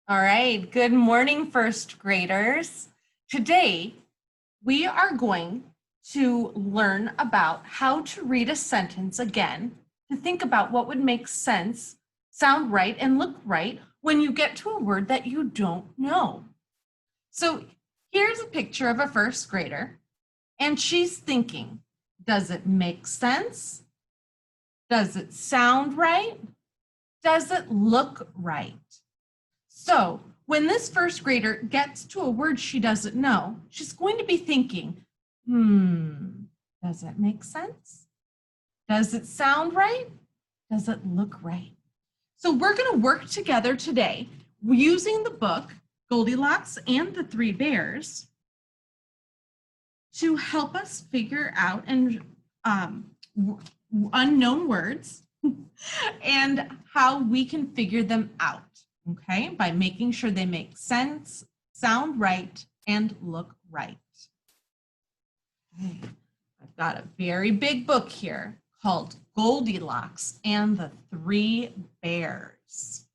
All right, good morning, first graders. Today, we are going to learn about how to read a sentence again, to think about what would make sense, sound right, and look right when you get to a word that you don't know. So here's a picture of a first grader, and she's thinking, does it make sense? Does it sound right? Does it look right? So when this first grader gets to a word she doesn't know, she's going to be thinking, does it make sense? Does it sound right? Does it look right? So we're going to work together today using the book Goldilocks and the Three Bears to help us figure out unknown words and how we can figure them out. Okay, by making sure they make sense, sound right, and look right. Okay. I've got a very big book here called Goldilocks and the Three Bears.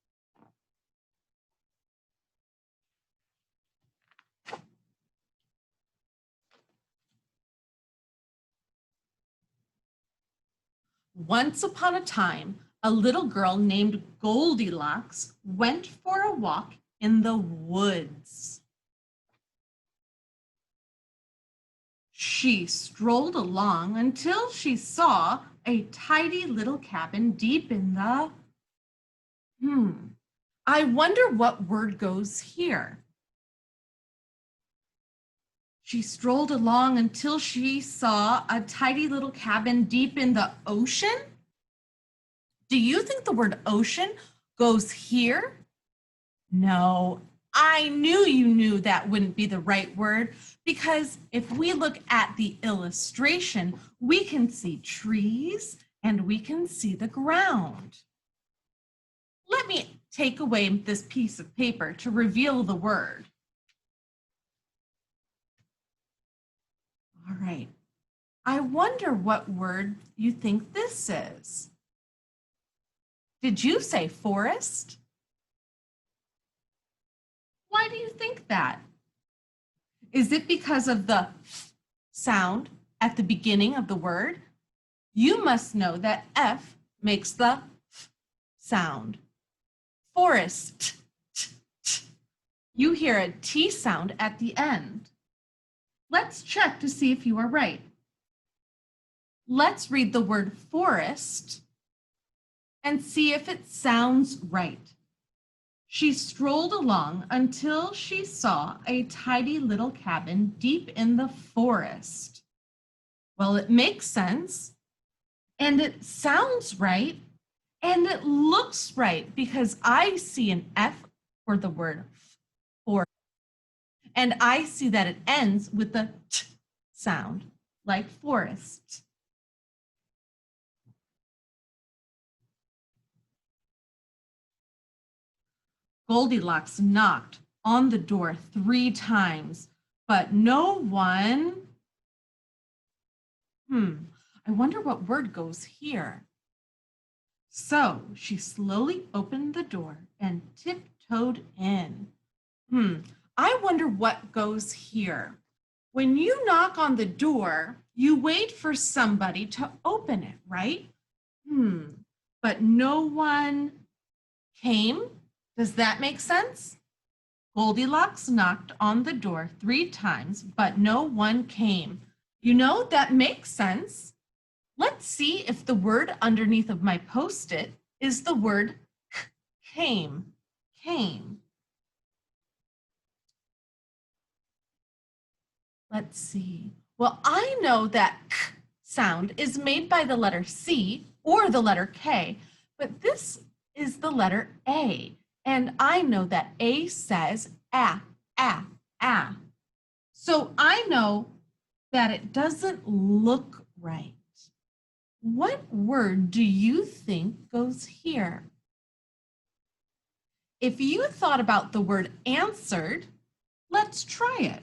Once upon a time, a little girl named Goldilocks went for a walk in the woods. She strolled along until she saw a tidy little cabin deep in the... I wonder what word goes here. She strolled along until she saw a tidy little cabin deep in the ocean. Do you think the word ocean goes here? No, I knew you knew that wouldn't be the right word, because if we look at the illustration, we can see trees and we can see the ground. Let me take away this piece of paper to reveal the word. All right, I wonder what word you think this is. Did you say forest? Why do you think that? Is it because of the sound at the beginning of the word? You must know that F makes the sound. Forest. You hear a T sound at the end. Let's check to see if you are right. Let's read the word forest and see if it sounds right. She strolled along until she saw a tidy little cabin deep in the forest. Well, it makes sense, and it sounds right, and it looks right, because I see an F for the word for, and I see that it ends with the T sound, like forest. Goldilocks knocked on the door 3 times, but no one... I wonder what word goes here. So she slowly opened the door and tiptoed in. I wonder what goes here. When you knock on the door, you wait for somebody to open it, right? But no one came. Does that make sense? Goldilocks knocked on the door 3 times, but no one came. You know, that makes sense. Let's see if the word underneath of my Post-it is the word came. Let's see. Well, I know that k sound is made by the letter C or the letter K, but this is the letter A. And I know that A says ah. So I know that it doesn't look right. What word do you think goes here? If you thought about the word answered, let's try it.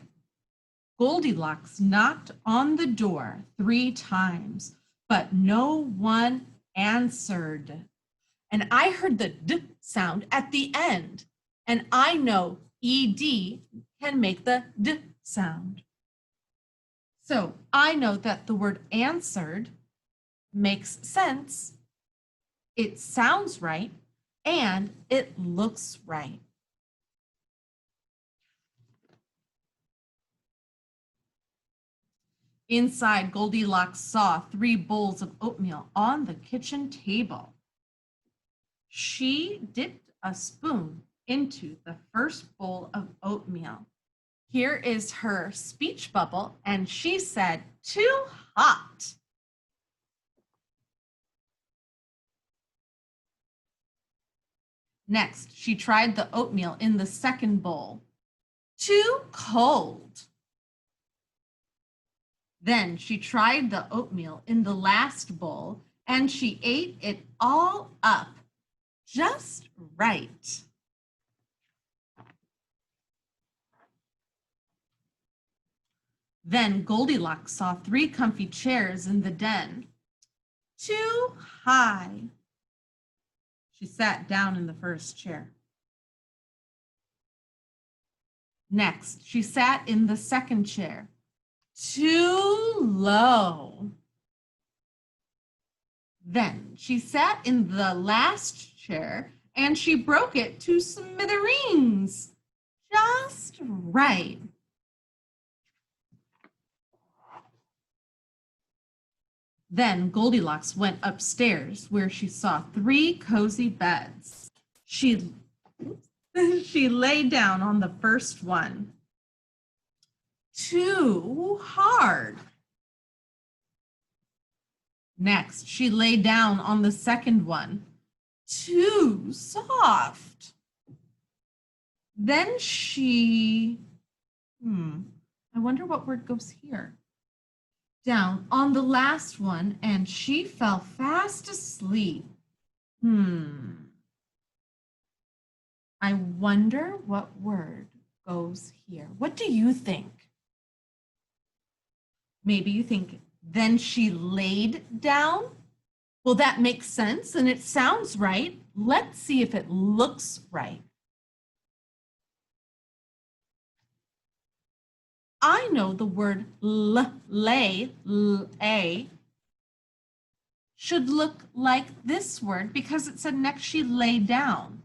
Goldilocks knocked on the door 3 times, but no one answered. And I heard the D sound at the end. And I know ED can make the D sound. So I know that the word answered makes sense, it sounds right, and it looks right. Inside, Goldilocks saw 3 bowls of oatmeal on the kitchen table. She dipped a spoon into the first bowl of oatmeal. Here is her speech bubble, and she said, "Too hot." Next, she tried the oatmeal in the second bowl. "Too cold." Then she tried the oatmeal in the last bowl, and she ate it all up just right. Then Goldilocks saw 3 comfy chairs in the den. "Too high." She sat down in the first chair. Next, she sat in the second chair. "Too low." Then she sat in the last chair and she broke it to smithereens. Just right. Then Goldilocks went upstairs where she saw 3 cozy beds. She lay down on the first one. "Too hard." Next, she lay down on the second one. "Too soft." Then I wonder what word goes here. Down on the last one, and she fell fast asleep. I wonder what word goes here. What do you think? Maybe you think, then she laid down? Well, that makes sense and it sounds right. Let's see if it looks right. I know the word lay should look like this word because it said next she lay down.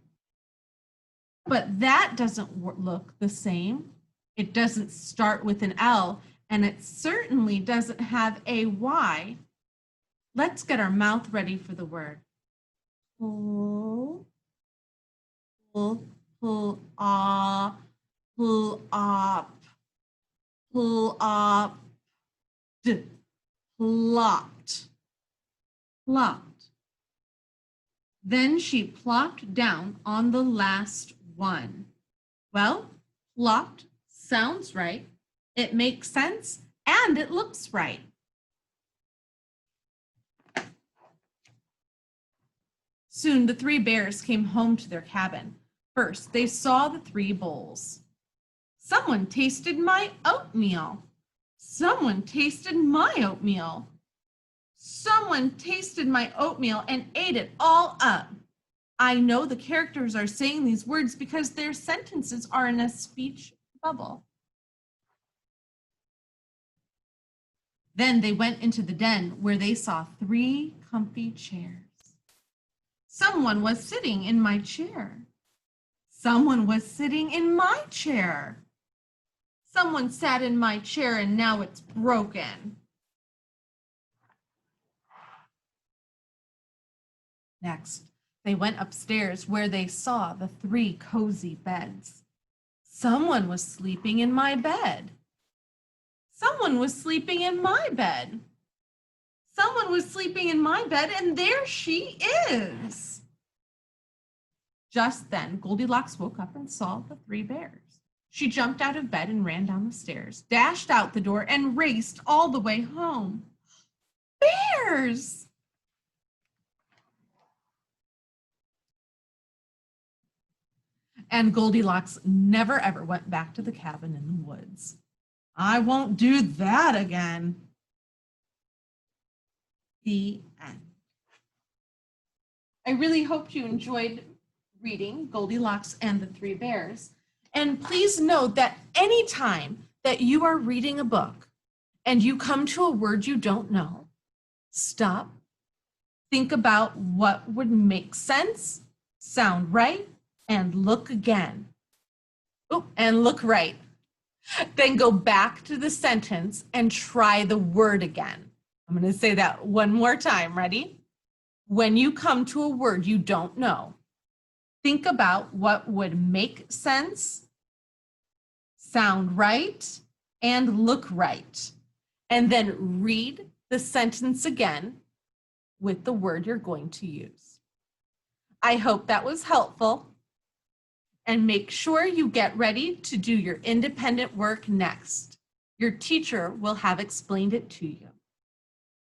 But that doesn't look the same. It doesn't start with an L, and it certainly doesn't have a Y. Let's get our mouth ready for the word. Pull, pull, pull up, pull up, pull up, plopped, plopped. Then she plopped down on the last one. Well, plopped sounds right, it makes sense, and it looks right. Soon the 3 bears came home to their cabin. First, they saw the 3 bowls. "Someone tasted my oatmeal." "Someone tasted my oatmeal." "Someone tasted my oatmeal and ate it all up." I know the characters are saying these words because their sentences are in a speech bubble. Then they went into the den where they saw 3 comfy chairs. "Someone was sitting in my chair." "Someone was sitting in my chair." "Someone sat in my chair and now it's broken." Next, they went upstairs where they saw the 3 cozy beds. "Someone was sleeping in my bed." "Someone was sleeping in my bed." "Someone was sleeping in my bed and there she is." Just then, Goldilocks woke up and saw the 3 bears. She jumped out of bed and ran down the stairs, dashed out the door, and raced all the way home. Bears! And Goldilocks never ever went back to the cabin in the woods. I won't do that again. The end. I really hope you enjoyed reading Goldilocks and the Three Bears. And please note that anytime that you are reading a book and you come to a word you don't know, stop, think about what would make sense, sound right, and look again. Oh, and look right. Then go back to the sentence and try the word again. I'm going to say that one more time. Ready? When you come to a word you don't know, think about what would make sense, sound right, and look right. And then read the sentence again with the word you're going to use. I hope that was helpful. And make sure you get ready to do your independent work next. Your teacher will have explained it to you.